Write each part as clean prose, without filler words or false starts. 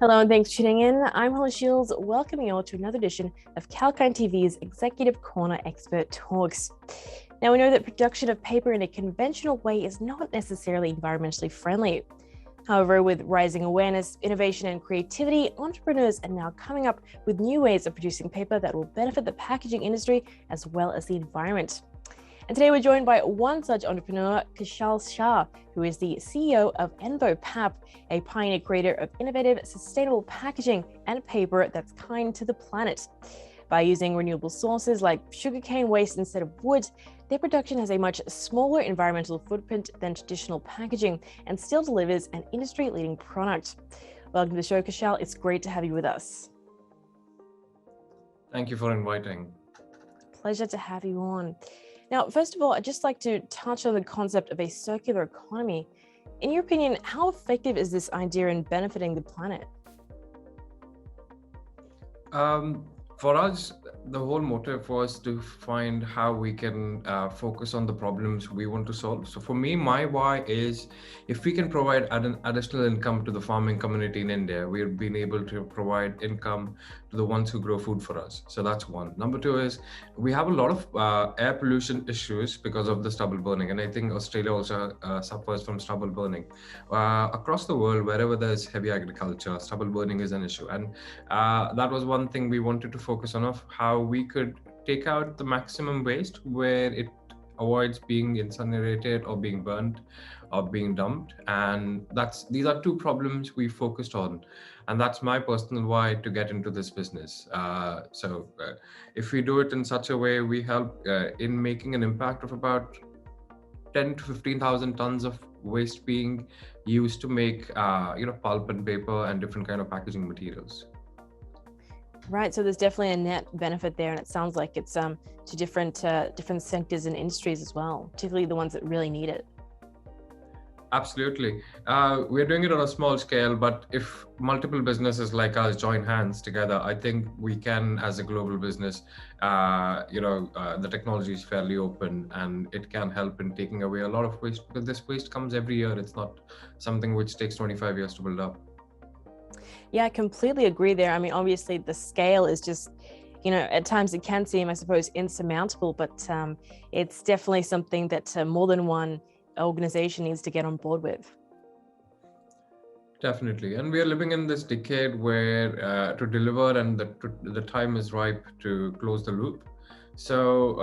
Hello and thanks for tuning in. I'm Holly Shields, welcoming you all to another edition of Kalkine TV's Executive Corner Expert Talks. Now, we know that production of paper in a conventional way is not necessarily environmentally friendly. However, with rising awareness, innovation, and creativity, entrepreneurs are now coming up with new ways of producing paper that will benefit the packaging industry as well as the environment. And today we're joined by one such entrepreneur, Kushal Shah, who is the CEO of EnvoPap, a pioneer creator of innovative, sustainable packaging and paper that's kind to the planet. By using renewable sources like sugarcane waste instead of wood, their production has a much smaller environmental footprint than traditional packaging and still delivers an industry-leading product. Welcome to the show, Kushal. It's great to have you with us. Thank you for inviting. Pleasure to have you on. Now, first of all, I'd just like to touch on the concept of a circular economy. In your opinion, how effective is this idea in benefiting the planet? For us, the whole motive was to find how we can focus on the problems we want to solve. So for me, my why is if we can provide an additional income to the farming community in India, we've been able to provide income to the ones who grow food for us. So that's one. Number two is we have a lot of air pollution issues because of the stubble burning. And I think Australia also suffers from stubble burning. Across the world, wherever there's heavy agriculture, stubble burning is an issue. And that was one thing we wanted to focus on, of how we could take out the maximum waste where it avoids being incinerated or being burnt or being dumped. And these are two problems we focused on. And that's my personal why to get into this business. If we do it in such a way, we help in making an impact of about 10 to 15,000 tons of waste being used to make pulp and paper and different kind of packaging materials. Right, so there's definitely a net benefit there, and it sounds like it's to different sectors and industries as well, particularly the ones that really need it. Absolutely. We're doing it on a small scale, but if multiple businesses like us join hands together, I think we can, as a global business, the technology is fairly open and it can help in taking away a lot of waste, because this waste comes every year. It's not something which takes 25 years to build up. Yeah, I completely agree there. I mean, obviously the scale is just, at times it can seem, I suppose, insurmountable, but it's definitely something that more than one organization needs to get on board with. Definitely. And we are living in this decade where to deliver and the time is ripe to close the loop. So,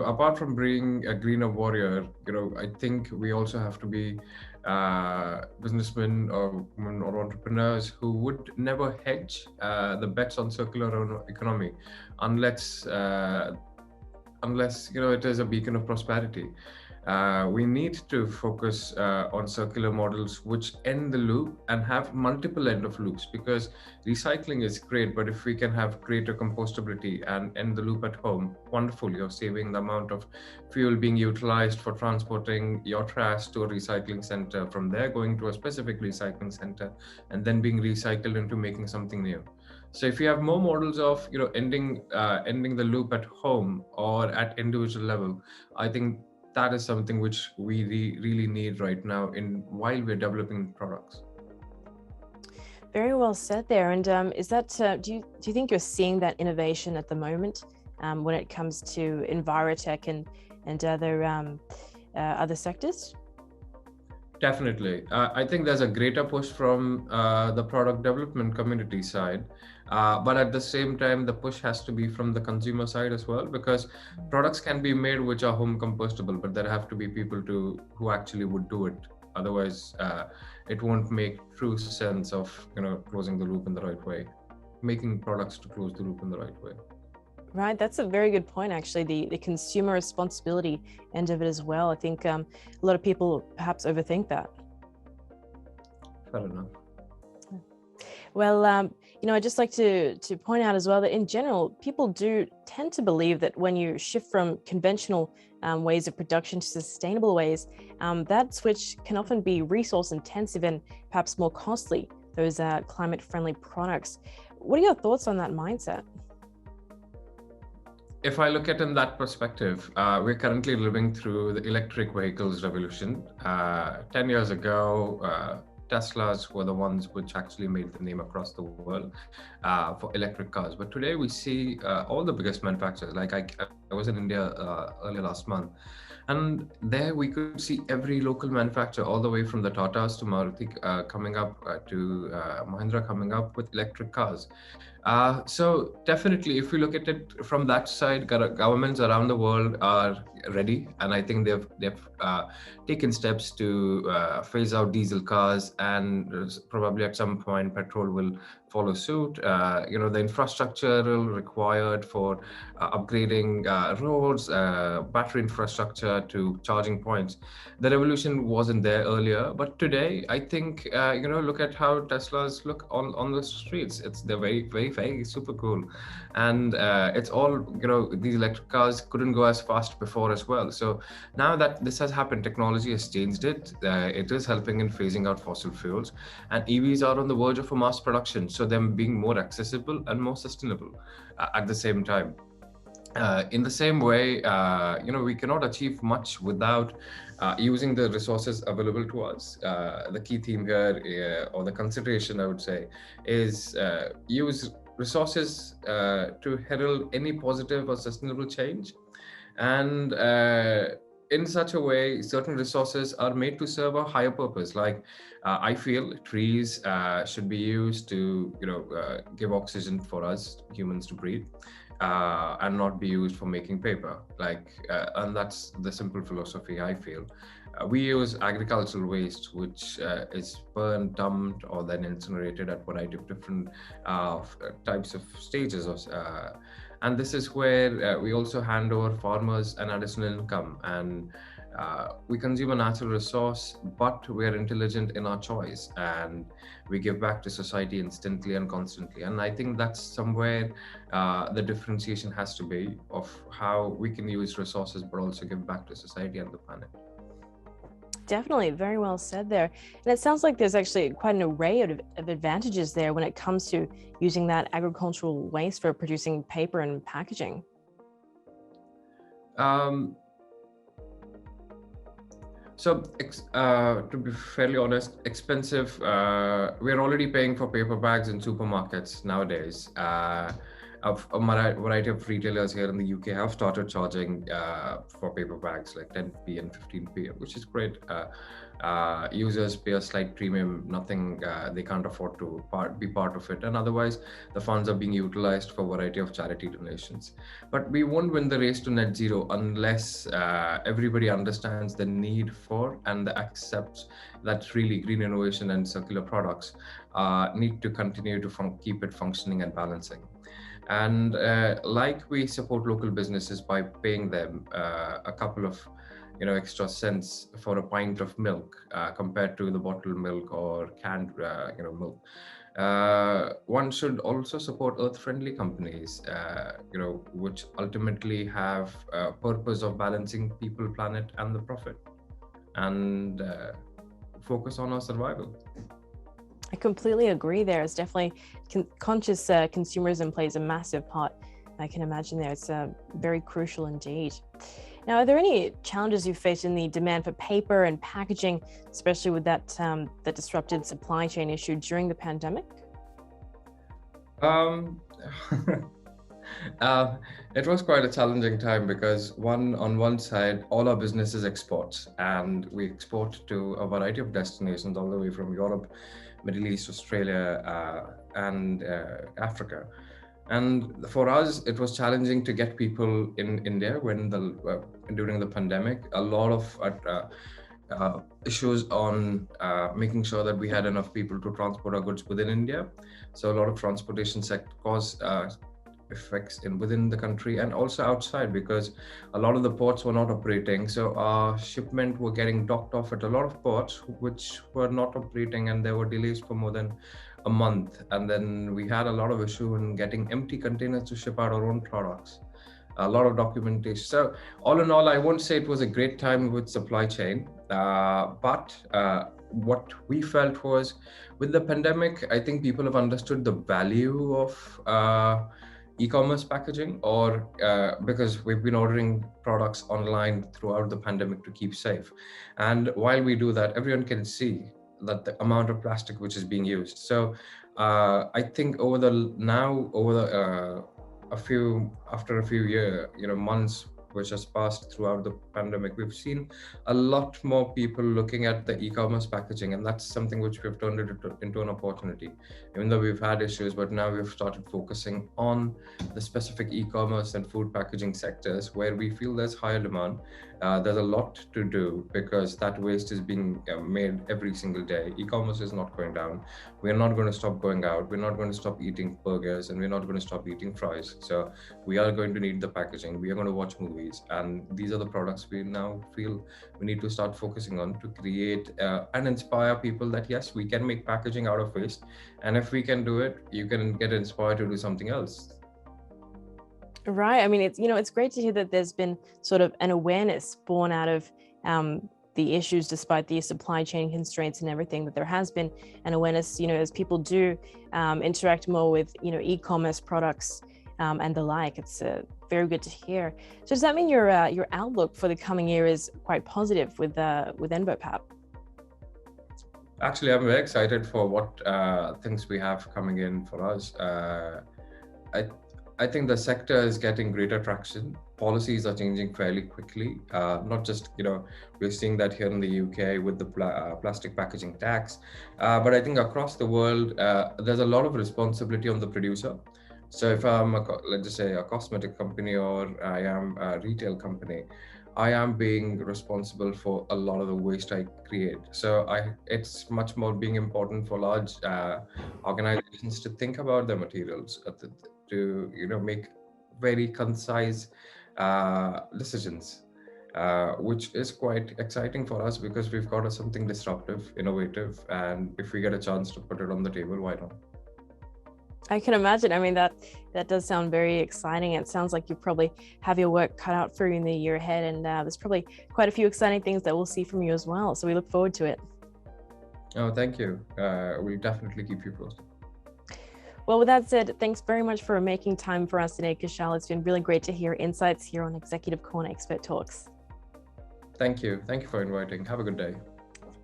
apart from being a greener warrior, I think we also have to be businessmen or women or entrepreneurs who would never hedge the bets on circular economy unless it is a beacon of prosperity. We need to focus on circular models which end the loop and have multiple end of loops, because recycling is great, but if we can have greater compostability and end the loop at home, wonderful. You're saving the amount of fuel being utilized for transporting your trash to a recycling center, from there going to a specific recycling center, and then being recycled into making something new. So if you have more models of ending the loop at home or at individual level, I think that is something which we really need right now while we're developing products. Very well said there. And is that do you think you're seeing that innovation at the moment when it comes to Envirotech and other sectors? Definitely. I think there's a greater push from the product development community side. But at the same time, the push has to be from the consumer side as well, because products can be made which are home compostable, but there have to be people who actually would do it. Otherwise, it won't make true sense of closing the loop in the right way, making products to close the loop in the right way. Right, that's a very good point, actually, the consumer responsibility end of it as well. I think a lot of people perhaps overthink that. Fair enough. Well, I'd just like to point out as well that in general, people do tend to believe that when you shift from conventional ways of production to sustainable ways, that switch can often be resource intensive and perhaps more costly, those climate-friendly products. What are your thoughts on that mindset? If I look at it in that perspective, we're currently living through the electric vehicles revolution. 10 years ago, Teslas were the ones which actually made the name across the world for electric cars. But today we see all the biggest manufacturers. Like I was in India earlier last month, and there we could see every local manufacturer, all the way from the Tatas to Maruti coming up to Mahindra coming up with electric cars. So definitely, if we look at it from that side, governments around the world are ready, and I think they've taken steps to phase out diesel cars, and probably at some point petrol will follow suit. The infrastructure required for upgrading roads, battery infrastructure to charging points. The revolution wasn't there earlier, but today I think look at how Teslas look on the streets. They're very very very super cool, and it's all these electric cars couldn't go as fast before as well. So now that this has happened, technology has changed it. It is helping in phasing out fossil fuels, and EVs are on the verge of a mass production. So them being more accessible and more sustainable at the same time. In the same way, we cannot achieve much without using the resources available to us. The key theme here, or the consideration, I would say, is use resources to herald any positive or sustainable change. And in such a way, certain resources are made to serve a higher purpose. Like I feel trees should be used to, give oxygen for us humans to breathe, and not be used for making paper. And that's the simple philosophy I feel. We use agricultural waste, which is burned, dumped, or then incinerated at variety of different types of stages of. And this is where we also hand over farmers an additional income, and we consume a natural resource, but we are intelligent in our choice, and we give back to society instantly and constantly. And I think that's somewhere the differentiation has to be of how we can use resources, but also give back to society and the planet. Definitely, very well said there. And it sounds like there's actually quite an array of advantages there when it comes to using that agricultural waste for producing paper and packaging. To be fairly honest, expensive. We're already paying for paper bags in supermarkets nowadays. A variety of retailers here in the UK have started charging for paper bags like 10p and 15p, which is great. Users pay a slight premium, nothing they can't afford to be part of it, and otherwise the funds are being utilized for a variety of charity donations. But we won't win the race to net zero unless everybody understands the need for and accepts that really green innovation and circular products need to continue to keep it functioning and balancing. And like we support local businesses by paying them a couple of extra cents for a pint of milk compared to the bottled milk or canned milk. One should also support earth-friendly companies, which ultimately have a purpose of balancing people, planet, and the profit, and focus on our survival. I completely agree there. It's definitely conscious consumerism plays a massive part. I can imagine there. It's very crucial indeed. Now, are there any challenges you face in the demand for paper and packaging, especially with that disrupted supply chain issue during the pandemic? It was quite a challenging time because on one side, all our business is exports, and we export to a variety of destinations all the way from Europe, Middle East, Australia, and Africa. And for us, it was challenging to get people in India during the pandemic. A lot of issues on making sure that we had enough people to transport our goods within India. So a lot of transportation sector caused effects within the country and also outside, because a lot of the ports were not operating. So our shipment were getting docked off at a lot of ports which were not operating, and there were delays for more than a month. And then we had a lot of issue in getting empty containers to ship out our own products, a lot of documentation. So all in all, I won't say it was a great time with supply chain, but what we felt was, with the pandemic, I think people have understood the value of e-commerce packaging, or because we've been ordering products online throughout the pandemic to keep safe. And while we do that, everyone can see that the amount of plastic which is being used. So I think over the after a few months which has passed throughout the pandemic, we've seen a lot more people looking at the e-commerce packaging, and that's something which we've turned it into an opportunity. Even though we've had issues, but now we've started focusing on the specific e-commerce and food packaging sectors where we feel there's higher demand. There's a lot to do because that waste is being made every single day. E-commerce is not going down. We're not going to stop going out. We're not going to stop eating burgers, and we're not going to stop eating fries. So we are going to need the packaging. We are going to watch movies, and these are the products we now feel we need to start focusing on to create and inspire people that yes, we can make packaging out of waste, and if we can do it, you can get inspired to do something else. Right. I mean, it's great to hear that there's been sort of an awareness born out of the issues, despite the supply chain constraints and everything, that there has been an awareness, as people do interact more with, e-commerce products and the like. It's very good to hear. So does that mean your outlook for the coming year is quite positive with Envopap? Actually, I'm very excited for what things we have coming in for us. I think the sector is getting greater traction. Policies are changing fairly quickly. Not just, we're seeing that here in the UK with the plastic packaging tax, but I think across the world, there's a lot of responsibility on the producer. So if I'm, let's just say, a cosmetic company or I am a retail company, I am being responsible for a lot of the waste I create. So it's much more being important for large organizations to think about their materials, to make very concise decisions, which is quite exciting for us because we've got something disruptive, innovative, and if we get a chance to put it on the table, why not? I can imagine. I mean, that does sound very exciting. It sounds like you probably have your work cut out for you in the year ahead, and there's probably quite a few exciting things that we'll see from you as well. So we look forward to it. Oh, thank you. We'll definitely keep you posted. Well, with that said, thanks very much for making time for us today, Kushal. It's been really great to hear insights here on Executive Corner Expert Talks. Thank you. Thank you for inviting. Have a good day.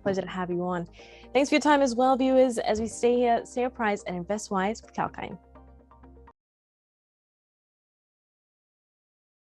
Pleasure to have you on. Thanks for your time as well, viewers, as we stay here, stay apprised and invest wise with Kalkine.